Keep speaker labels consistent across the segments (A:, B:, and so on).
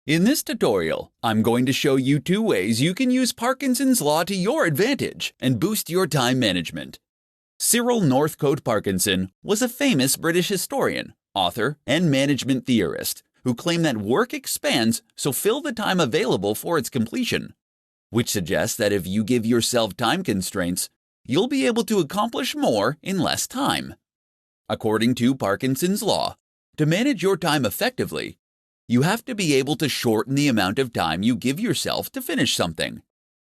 A: In this tutorial, I'm going to show you 2 ways you can use Parkinson's Law to your advantage and boost your time management. Cyril Northcote Parkinson was a famous British historian, author, and management theorist who claimed that work expands, so fill the time available for its completion, which suggests that if you give yourself time constraints, you'll be able to accomplish more in less time. According to Parkinson's Law, to manage your time effectively, you have to be able to shorten the amount of time you give yourself to finish something.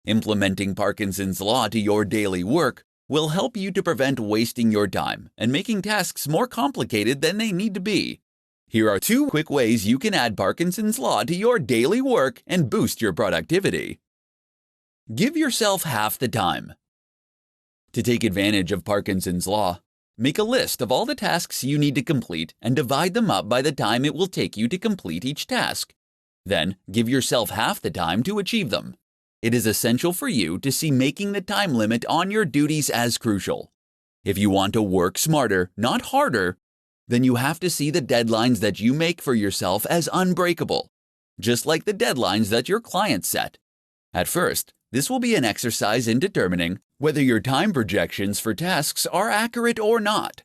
A: Implementing Parkinson's Law to your daily work will help you to prevent wasting your time and making tasks more complicated than they need to be. Here are 2 quick ways you can add Parkinson's Law to your daily work and boost your productivity. Give yourself half the time. To take advantage of Parkinson's Law, make a list of all the tasks you need to complete and divide them up by the time it will take you to complete each task. Then, give yourself half the time to achieve them. It is essential for you to see making the time limit on your duties as crucial. If you want to work smarter, not harder, then you have to see the deadlines that you make for yourself as unbreakable, just like the deadlines that your clients set. At first, this will be an exercise in determining whether your time projections for tasks are accurate or not.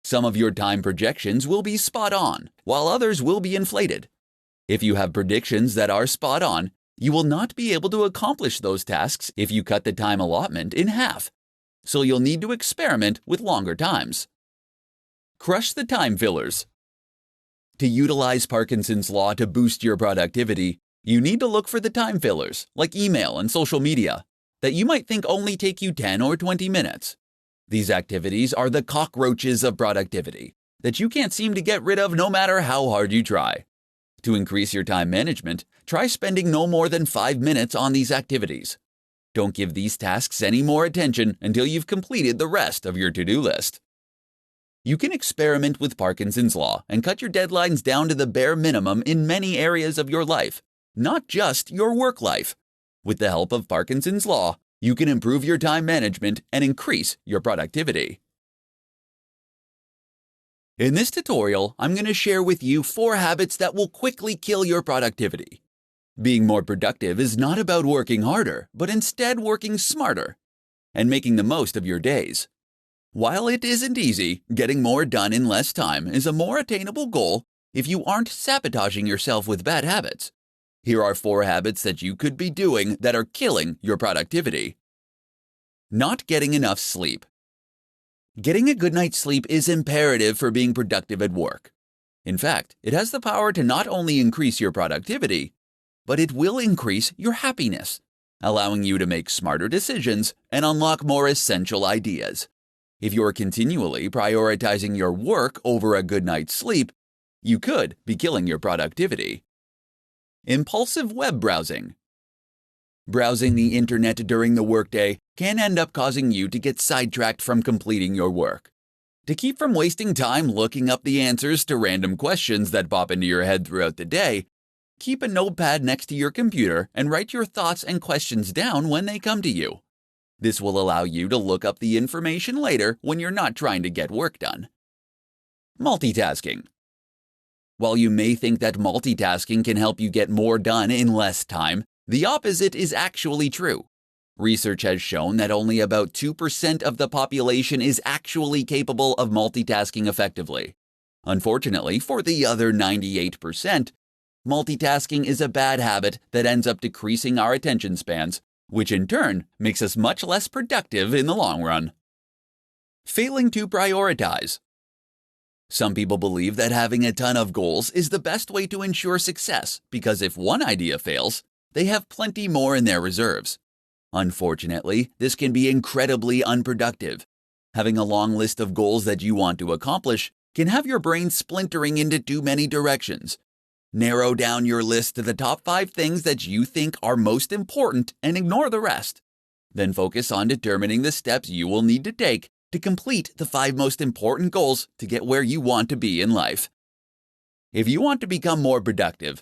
A: Some of your time projections will be spot on, while others will be inflated. If you have predictions that are spot on, you will not be able to accomplish those tasks if you cut the time allotment in half, so you'll need to experiment with longer times. Crush the time fillers. To utilize Parkinson's Law to boost your productivity, you need to look for the time fillers, like email and social media, that you might think only take you 10 or 20 minutes. These activities are the cockroaches of productivity that you can't seem to get rid of no matter how hard you try. To increase your time management, try spending no more than 5 minutes on these activities. Don't give these tasks any more attention until you've completed the rest of your to-do list. You can experiment with Parkinson's Law and cut your deadlines down to the bare minimum in many areas of your life, not just your work life. With the help of Parkinson's Law, you can improve your time management and increase your productivity. In this tutorial, I'm going to share with you 4 habits that will quickly kill your productivity. Being more productive is not about working harder, but instead working smarter and making the most of your days. While it isn't easy, getting more done in less time is a more attainable goal if you aren't sabotaging yourself with bad habits. Here are 4 habits that you could be doing that are killing your productivity. Not getting enough sleep. Getting a good night's sleep is imperative for being productive at work. In fact, it has the power to not only increase your productivity, but it will increase your happiness, allowing you to make smarter decisions and unlock more essential ideas. If you're continually prioritizing your work over a good night's sleep, you could be killing your productivity. Impulsive Web Browsing. Browsing the internet during the workday can end up causing you to get sidetracked from completing your work. To keep from wasting time looking up the answers to random questions that pop into your head throughout the day, keep a notepad next to your computer and write your thoughts and questions down when they come to you. This will allow you to look up the information later when you're not trying to get work done. Multitasking. While you may think that multitasking can help you get more done in less time, the opposite is actually true. Research has shown that only about 2% of the population is actually capable of multitasking effectively. Unfortunately, for the other 98%, multitasking is a bad habit that ends up decreasing our attention spans, which in turn makes us much less productive in the long run. Failing to prioritize. Some people believe that having a ton of goals is the best way to ensure success because if one idea fails, they have plenty more in their reserves. Unfortunately, this can be incredibly unproductive. Having a long list of goals that you want to accomplish can have your brain splintering into too many directions. Narrow down your list to the top 5 things that you think are most important and ignore the rest. Then focus on determining the steps you will need to take to complete the 5 most important goals to get where you want to be in life. If you want to become more productive,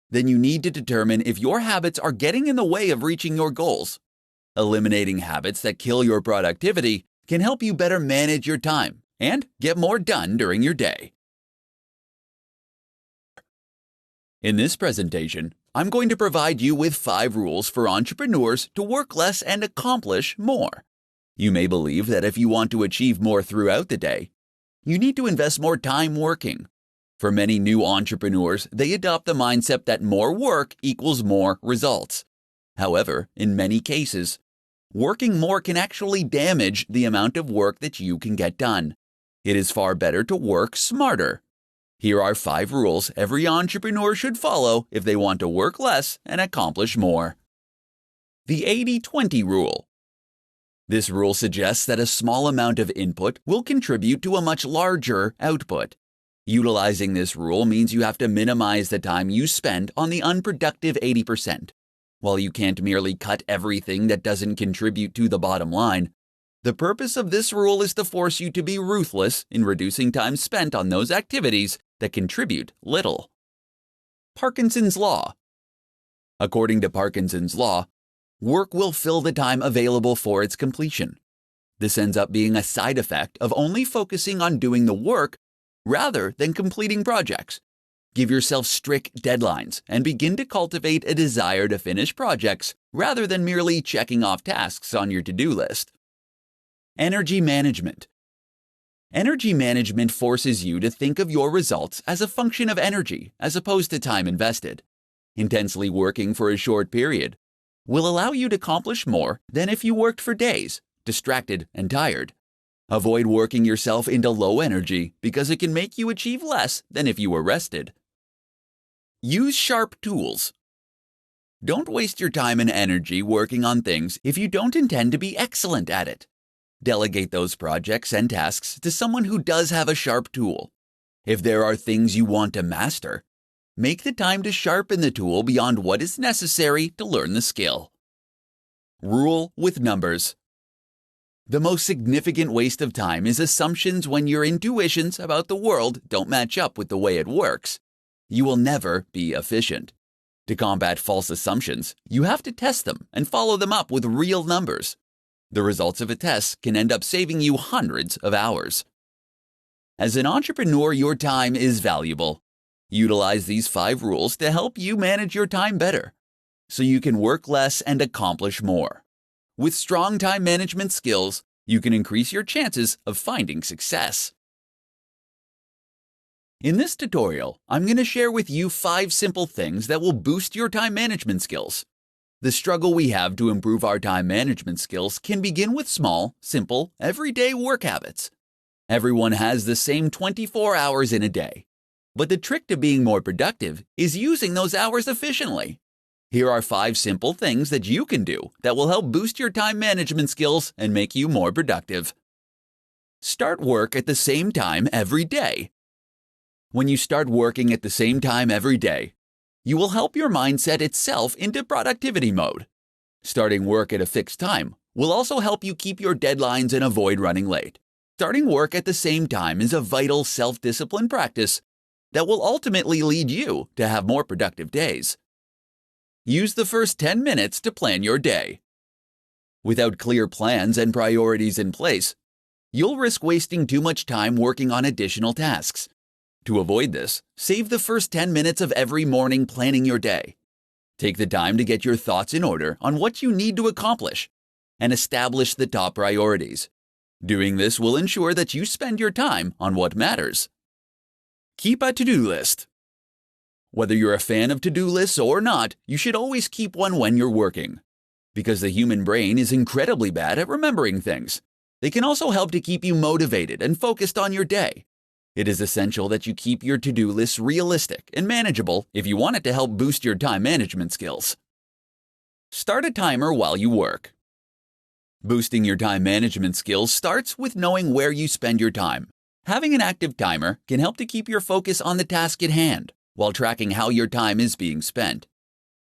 A: then you need to determine if your habits are getting in the way of reaching your goals. Eliminating habits that kill your productivity can help you better manage your time and get more done during your day. In this presentation, I'm going to provide you with 5 rules for entrepreneurs to work less and accomplish more. You may believe that if you want to achieve more throughout the day, you need to invest more time working. For many new entrepreneurs, they adopt the mindset that more work equals more results. However, in many cases, working more can actually damage the amount of work that you can get done. It is far better to work smarter. Here are 5 rules every entrepreneur should follow if they want to work less and accomplish more. The 80-20 rule. This rule suggests that a small amount of input will contribute to a much larger output. Utilizing this rule means you have to minimize the time you spend on the unproductive 80%. While you can't merely cut everything that doesn't contribute to the bottom line, the purpose of this rule is to force you to be ruthless in reducing time spent on those activities that contribute little. Parkinsons Law. According to Parkinsons Law, work will fill the time available for its completion. This ends up being a side effect of only focusing on doing the work rather than completing projects. Give yourself strict deadlines and begin to cultivate a desire to finish projects rather than merely checking off tasks on your to-do list. Energy management. Energy management forces you to think of your results as a function of energy as opposed to time invested. Intensely working for a short period will allow you to accomplish more than if you worked for days, distracted and tired. Avoid working yourself into low energy because it can make you achieve less than if you were rested. Use sharp tools. Don't waste your time and energy working on things if you don't intend to be excellent at it. Delegate those projects and tasks to someone who does have a sharp tool. If there are things you want to master, make the time to sharpen the tool beyond what is necessary to learn the skill. Rule with numbers. The most significant waste of time is assumptions when your intuitions about the world don't match up with the way it works. You will never be efficient. To combat false assumptions, you have to test them and follow them up with real numbers. The results of a test can end up saving you hundreds of hours. As an entrepreneur, your time is valuable. Utilize these 5 rules to help you manage your time better, so you can work less and accomplish more. With strong time management skills, you can increase your chances of finding success. In this tutorial, I'm going to share with you 5 simple things that will boost your time management skills. The struggle we have to improve our time management skills can begin with small, simple, everyday work habits. Everyone has the same 24 hours in a day, but the trick to being more productive is using those hours efficiently. Here are 5 simple things that you can do that will help boost your time management skills and make you more productive. Start work at the same time every day. When you start working at the same time every day, you will help your mindset itself into productivity mode. Starting work at a fixed time will also help you keep your deadlines and avoid running late. Starting work at the same time is a vital self-discipline practice that will ultimately lead you to have more productive days. Use the first 10 minutes to plan your day. Without clear plans and priorities in place, you'll risk wasting too much time working on additional tasks. To avoid this, save the first 10 minutes of every morning planning your day. Take the time to get your thoughts in order on what you need to accomplish and establish the top priorities. Doing this will ensure that you spend your time on what matters. Keep a to-do list. Whether you're a fan of to-do lists or not, you should always keep one when you're working. Because the human brain is incredibly bad at remembering things, they can also help to keep you motivated and focused on your day. It is essential that you keep your to-do lists realistic and manageable if you want it to help boost your time management skills. Start a timer while you work. Boosting your time management skills starts with knowing where you spend your time. Having an active timer can help to keep your focus on the task at hand while tracking how your time is being spent.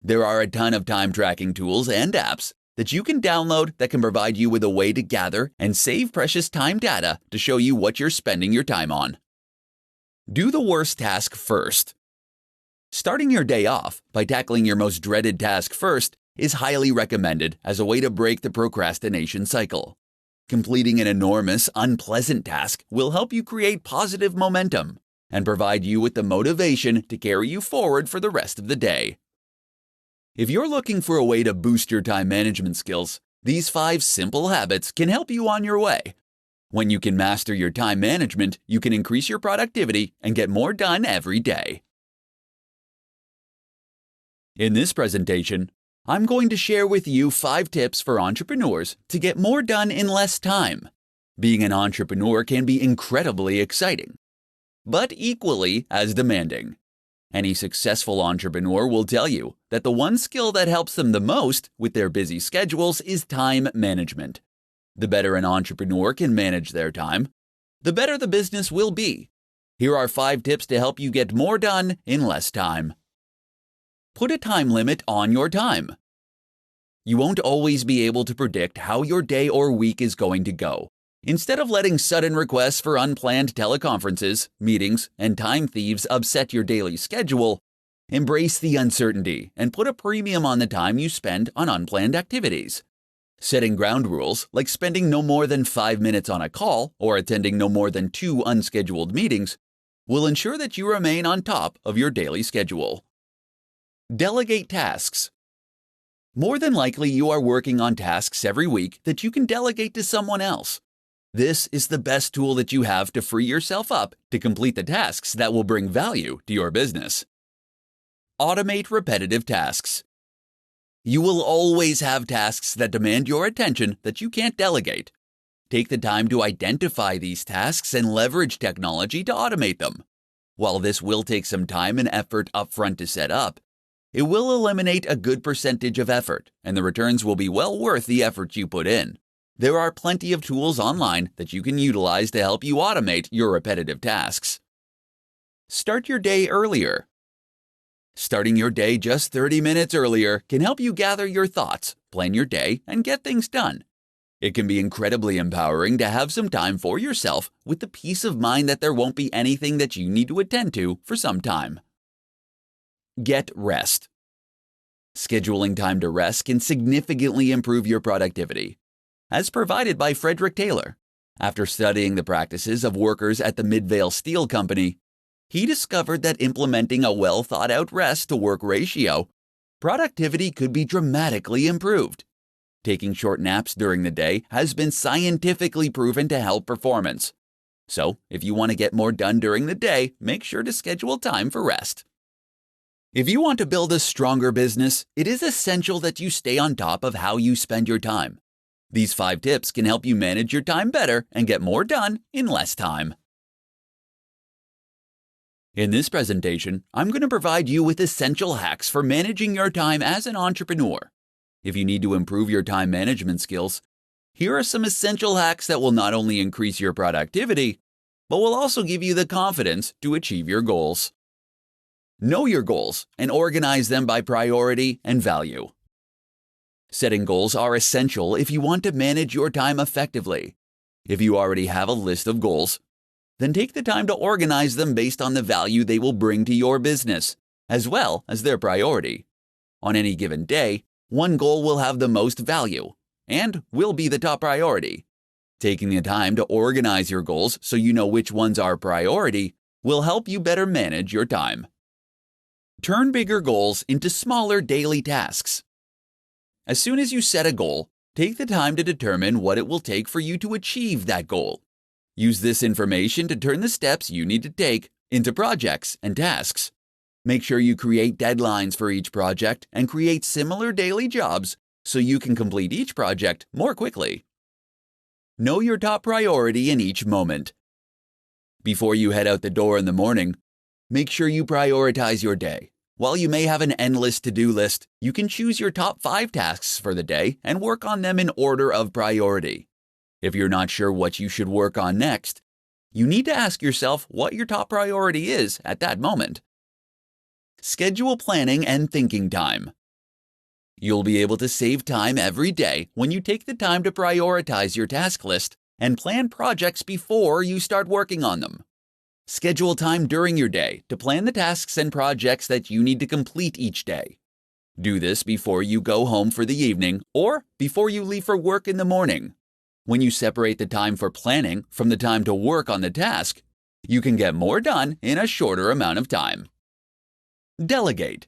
A: There are a ton of time tracking tools and apps that you can download that can provide you with a way to gather and save precious time data to show you what you're spending your time on. Do the worst task first. Starting your day off by tackling your most dreaded task first is highly recommended as a way to break the procrastination cycle. Completing an enormous, unpleasant task will help you create positive momentum and provide you with the motivation to carry you forward for the rest of the day. If you're looking for a way to boost your time management skills, these 5 simple habits can help you on your way. When you can master your time management, you can increase your productivity and get more done every day. In this presentation, I'm going to share with you 5 tips for entrepreneurs to get more done in less time. Being an entrepreneur can be incredibly exciting, but equally as demanding. Any successful entrepreneur will tell you that the one skill that helps them the most with their busy schedules is time management. The better an entrepreneur can manage their time, the better the business will be. Here are 5 tips to help you get more done in less time. Put a time limit on your time. You won't always be able to predict how your day or week is going to go. Instead of letting sudden requests for unplanned teleconferences, meetings, and time thieves upset your daily schedule, embrace the uncertainty and put a premium on the time you spend on unplanned activities. Setting ground rules, like spending no more than 5 minutes on a call or attending no more than 2 unscheduled meetings, will ensure that you remain on top of your daily schedule. Delegate tasks. More than likely, you are working on tasks every week that you can delegate to someone else. This is the best tool that you have to free yourself up to complete the tasks that will bring value to your business. Automate repetitive tasks. You will always have tasks that demand your attention that you can't delegate. Take the time to identify these tasks and leverage technology to automate them. While this will take some time and effort upfront to set up, it will eliminate a good percentage of effort, and the returns will be well worth the effort you put in. There are plenty of tools online that you can utilize to help you automate your repetitive tasks. Start your day earlier. Starting your day just 30 minutes earlier can help you gather your thoughts, plan your day, and get things done. It can be incredibly empowering to have some time for yourself with the peace of mind that there won't be anything that you need to attend to for some time. Get rest. Scheduling time to rest can significantly improve your productivity. As provided by Frederick Taylor, after studying the practices of workers at the Midvale Steel Company, he discovered that implementing a well-thought-out rest-to-work ratio, productivity could be dramatically improved. Taking short naps during the day has been scientifically proven to help performance. So, if you want to get more done during the day, make sure to schedule time for rest. If you want to build a stronger business, it is essential that you stay on top of how you spend your time. These 5 tips can help you manage your time better and get more done in less time. In this presentation, I'm going to provide you with essential hacks for managing your time as an entrepreneur. If you need to improve your time management skills, here are some essential hacks that will not only increase your productivity, but will also give you the confidence to achieve your goals. Know your goals and organize them by priority and value. Setting goals are essential if you want to manage your time effectively. If you already have a list of goals, then take the time to organize them based on the value they will bring to your business, as well as their priority. On any given day, one goal will have the most value and will be the top priority. Taking the time to organize your goals so you know which ones are priority will help you better manage your time. Turn bigger goals into smaller daily tasks. As soon as you set a goal, take the time to determine what it will take for you to achieve that goal. Use this information to turn the steps you need to take into projects and tasks. Make sure you create deadlines for each project and create similar daily jobs so you can complete each project more quickly. Know your top priority in each moment. Before you head out the door in the morning, make sure you prioritize your day. While you may have an endless to-do list, you can choose your top 5 tasks for the day and work on them in order of priority. If you're not sure what you should work on next, you need to ask yourself what your top priority is at that moment. Schedule planning and thinking time. You'll be able to save time every day when you take the time to prioritize your task list and plan projects before you start working on them. Schedule time during your day to plan the tasks and projects that you need to complete each day. Do this before you go home for the evening or before you leave for work in the morning. When you separate the time for planning from the time to work on the task, you can get more done in a shorter amount of time. Delegate.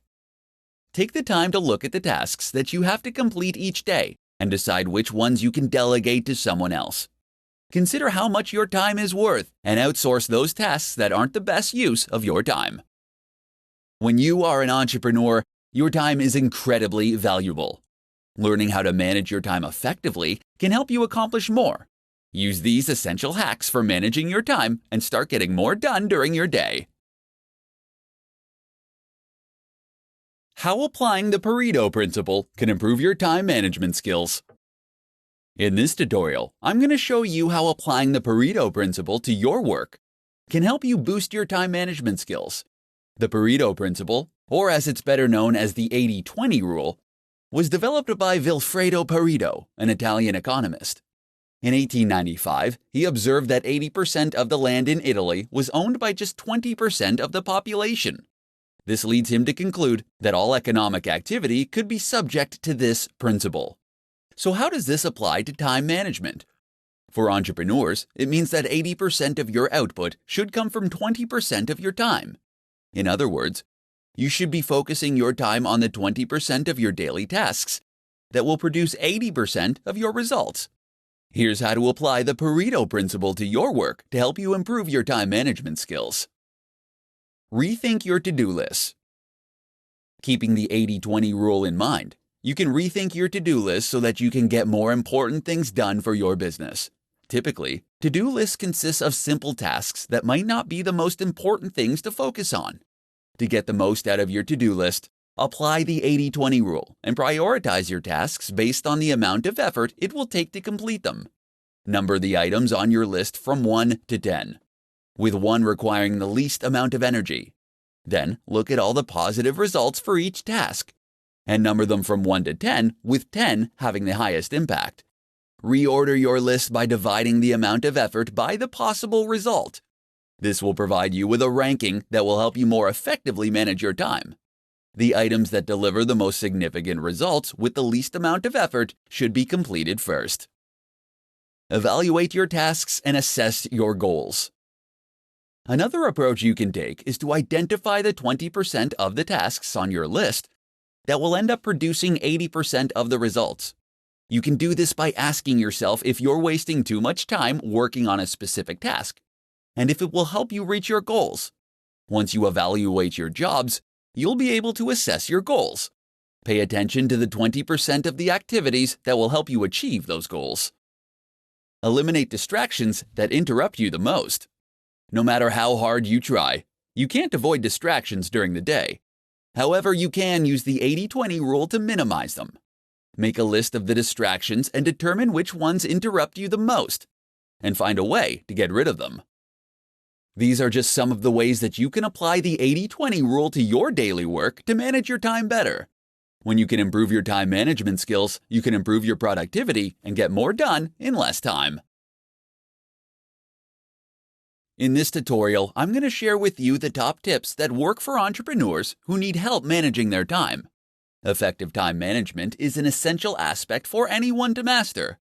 A: Take the time to look at the tasks that you have to complete each day and decide which ones you can delegate to someone else. Consider how much your time is worth and outsource those tasks that aren't the best use of your time. When you are an entrepreneur, your time is incredibly valuable. Learning how to manage your time effectively can help you accomplish more. Use these essential hacks for managing your time and start getting more done during your day. How applying the Pareto principle can improve your time management skills. In this tutorial, I'm going to show you how applying the Pareto principle to your work can help you boost your time management skills. The Pareto principle, or as it's better known as the 80-20 rule, was developed by Vilfredo Pareto, an Italian economist. In 1895, he observed that 80% of the land in Italy was owned by just 20% of the population. This leads him to conclude that all economic activity could be subject to this principle. So how does this apply to time management? For entrepreneurs, it means that 80% of your output should come from 20% of your time. In other words, you should be focusing your time on the 20% of your daily tasks that will produce 80% of your results. Here's how to apply the Pareto principle to your work to help you improve your time management skills. Rethink your to-do list. Keeping the 80-20 rule in mind, you can rethink your to-do list so that you can get more important things done for your business. Typically, to-do lists consist of simple tasks that might not be the most important things to focus on. To get the most out of your to-do list, apply the 80-20 rule and prioritize your tasks based on the amount of effort it will take to complete them. Number the items on your list from 1 to 10, with 1 requiring the least amount of energy. Then look at all the positive results for each task, and number them from 1 to 10, with 10 having the highest impact. Reorder your list by dividing the amount of effort by the possible result. This will provide you with a ranking that will help you more effectively manage your time. The items that deliver the most significant results with the least amount of effort should be completed first. Evaluate your tasks and assess your goals. Another approach you can take is to identify the 20% of the tasks on your list that will end up producing 80% of the results. You can do this by asking yourself if you're wasting too much time working on a specific task, and if it will help you reach your goals. Once you evaluate your jobs, you'll be able to assess your goals. Pay attention to the 20% of the activities that will help you achieve those goals. Eliminate distractions that interrupt you the most. No matter how hard you try, you can't avoid distractions during the day. However, you can use the 80-20 rule to minimize them. Make a list of the distractions and determine which ones interrupt you the most, and find a way to get rid of them. These are just some of the ways that you can apply the 80-20 rule to your daily work to manage your time better. When you can improve your time management skills, you can improve your productivity and get more done in less time. In this tutorial, I'm going to share with you the top tips that work for entrepreneurs who need help managing their time. Effective time management is an essential aspect for anyone to master,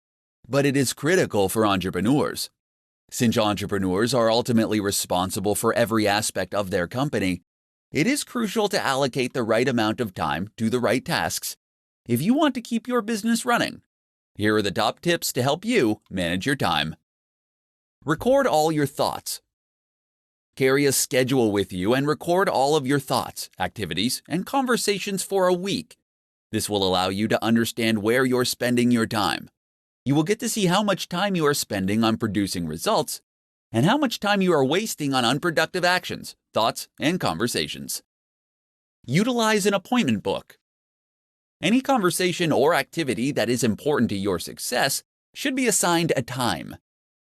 A: but it is critical for entrepreneurs. Since entrepreneurs are ultimately responsible for every aspect of their company, it is crucial to allocate the right amount of time to the right tasks if you want to keep your business running. Here are the top tips to help you manage your time. Record all your thoughts. Carry a schedule with you and record all of your thoughts, activities, and conversations for a week. This will allow you to understand where you're spending your time. You will get to see how much time you are spending on producing results and how much time you are wasting on unproductive actions, thoughts, and conversations. Utilize an appointment book. Any conversation or activity that is important to your success should be assigned a time.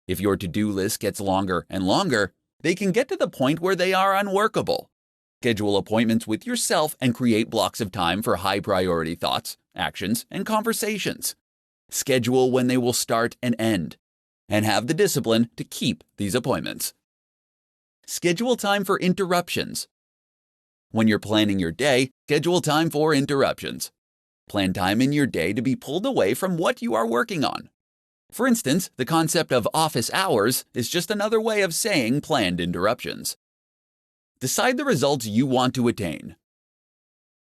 A: If your to-do list gets longer and longer, they can get to the point where they are unworkable. Schedule appointments with yourself and create blocks of time for high-priority thoughts, actions, and conversations. Schedule when they will start and end, and have the discipline to keep these appointments. Schedule time for interruptions. When you're planning your day, schedule time for interruptions. Plan time in your day to be pulled away from what you are working on. For instance, the concept of office hours is just another way of saying planned interruptions. Decide the results you want to attain.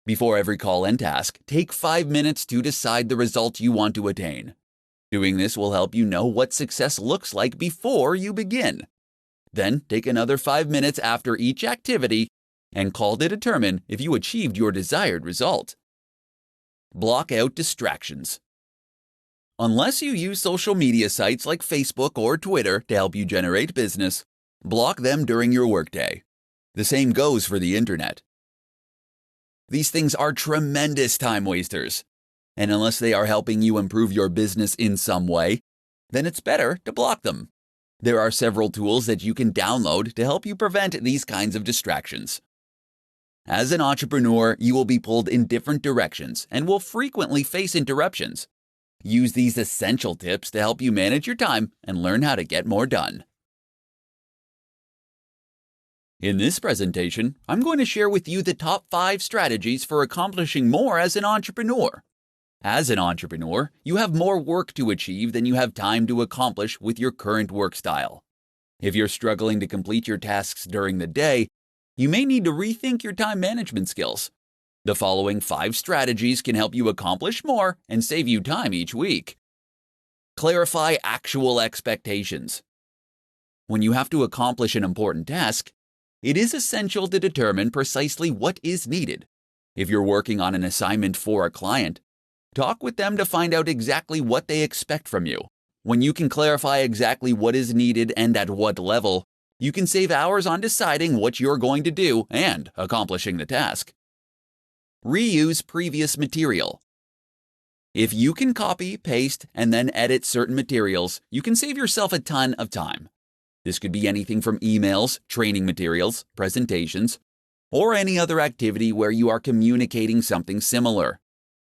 A: Before every call and task, take 5 minutes to decide the result you want to attain. Doing this will help you know what success looks like before you begin. Then take another 5 minutes after each activity and call to determine if you achieved your desired result. Block out distractions. Unless you use social media sites like Facebook or Twitter to help you generate business, block them during your workday. The same goes for the internet. These things are tremendous time wasters, and unless they are helping you improve your business in some way, then it's better to block them. There are several tools that you can download to help you prevent these kinds of distractions. As an entrepreneur, you will be pulled in different directions and will frequently face interruptions. Use these essential tips to help you manage your time and learn how to get more done. In this presentation, I'm going to share with you the top 5 strategies for accomplishing more as an entrepreneur. As an entrepreneur, you have more work to achieve than you have time to accomplish with your current work style. If you're struggling to complete your tasks during the day, you may need to rethink your time management skills. The following 5 strategies can help you accomplish more and save you time each week. Clarify actual expectations. When you have to accomplish an important task, it is essential to determine precisely what is needed. If you're working on an assignment for a client, talk with them to find out exactly what they expect from you. When you can clarify exactly what is needed and at what level, you can save hours on deciding what you're going to do and accomplishing the task. Reuse previous material. If you can copy, paste, and then edit certain materials, you can save yourself a ton of time. This could be anything from emails, training materials, presentations, or any other activity where you are communicating something similar.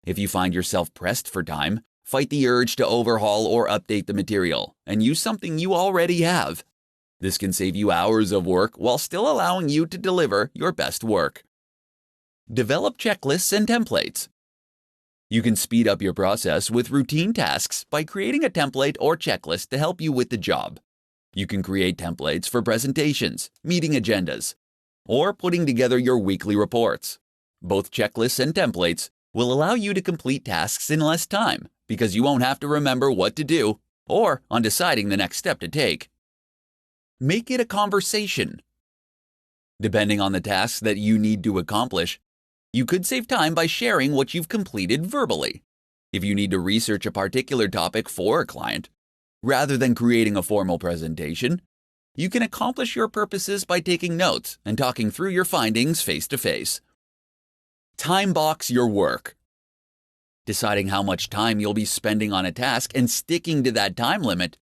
A: If you find yourself pressed for time, fight the urge to overhaul or update the material and use something you already have. This can save you hours of work while still allowing you to deliver your best work. Develop checklists and templates. You can speed up your process with routine tasks by creating a template or checklist to help you with the job. You can create templates for presentations, meeting agendas, or putting together your weekly reports. Both checklists and templates will allow you to complete tasks in less time because you won't have to remember what to do or on deciding the next step to take. Make it a conversation. Depending on the tasks that you need to accomplish, you could save time by sharing what you've completed verbally. If you need to research a particular topic for a client, rather than creating a formal presentation, you can accomplish your purposes by taking notes and talking through your findings face to face. Time box your work. Deciding how much time you'll be spending on a task and sticking to that time limit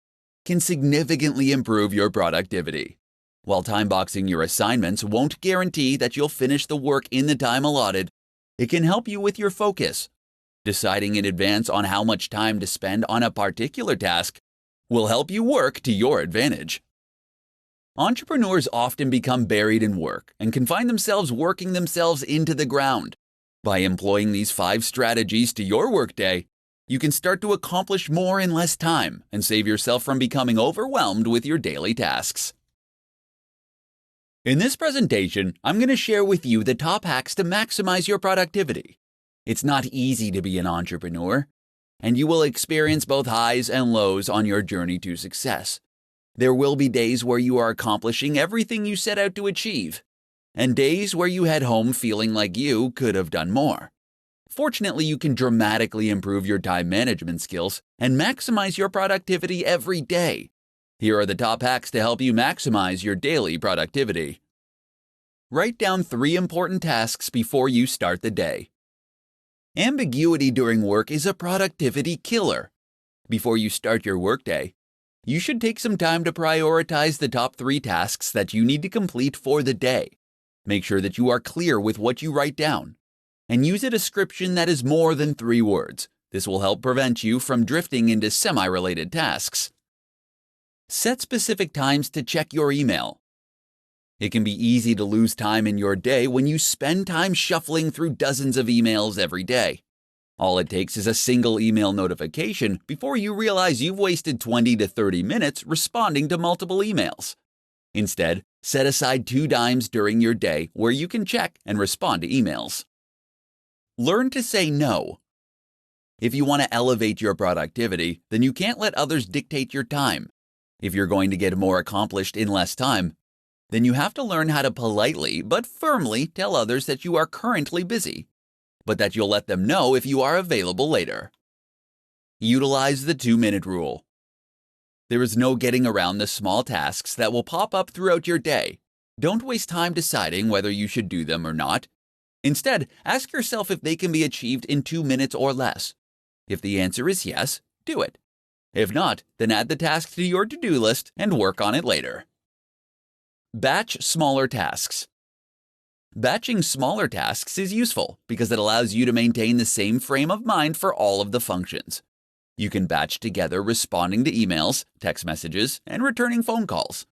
A: can significantly improve your productivity. While time boxing your assignments won't guarantee that you'll finish the work in the time allotted, it can help you with your focus. Deciding in advance on how much time to spend on a particular task will help you work to your advantage. Entrepreneurs often become buried in work and can find themselves working themselves into the ground. By employing these 5 strategies to your workday, you can start to accomplish more in less time and save yourself from becoming overwhelmed with your daily tasks. In this presentation, I'm going to share with you the top hacks to maximize your productivity. It's not easy to be an entrepreneur, and you will experience both highs and lows on your journey to success. There will be days where you are accomplishing everything you set out to achieve, and days where you head home feeling like you could have done more. Fortunately, you can dramatically improve your time management skills and maximize your productivity every day. Here are the top hacks to help you maximize your daily productivity. Write down 3 important tasks before you start the day. Ambiguity during work is a productivity killer. Before you start your workday, you should take some time to prioritize the top 3 tasks that you need to complete for the day. Make sure that you are clear with what you write down, and use a description that is more than 3 words. This will help prevent you from drifting into semi-related tasks. Set specific times to check your email. It can be easy to lose time in your day when you spend time shuffling through dozens of emails every day. All it takes is a single email notification before you realize you've wasted 20 to 30 minutes responding to multiple emails. Instead, set aside 2 times during your day where you can check and respond to emails. Learn to say no. If you want to elevate your productivity, then you can't let others dictate your time. If you're going to get more accomplished in less time, then you have to learn how to politely but firmly tell others that you are currently busy, but that you'll let them know if you are available later. Utilize the 2-minute rule. There is no getting around the small tasks that will pop up throughout your day. Don't waste time deciding whether you should do them or not. Instead, ask yourself if they can be achieved in 2 minutes or less. If the answer is yes, do it. If not, then add the task to your to-do list and work on it later. Batch smaller tasks. Batching smaller tasks is useful because it allows you to maintain the same frame of mind for all of the functions. You can batch together responding to emails, text messages, and returning phone calls.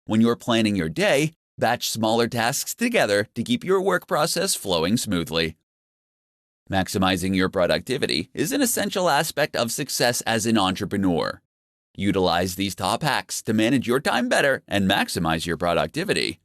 A: When you're planning your day, batch smaller tasks together to keep your work process flowing smoothly. Maximizing your productivity is an essential aspect of success as an entrepreneur. Utilize these top hacks to manage your time better and maximize your productivity.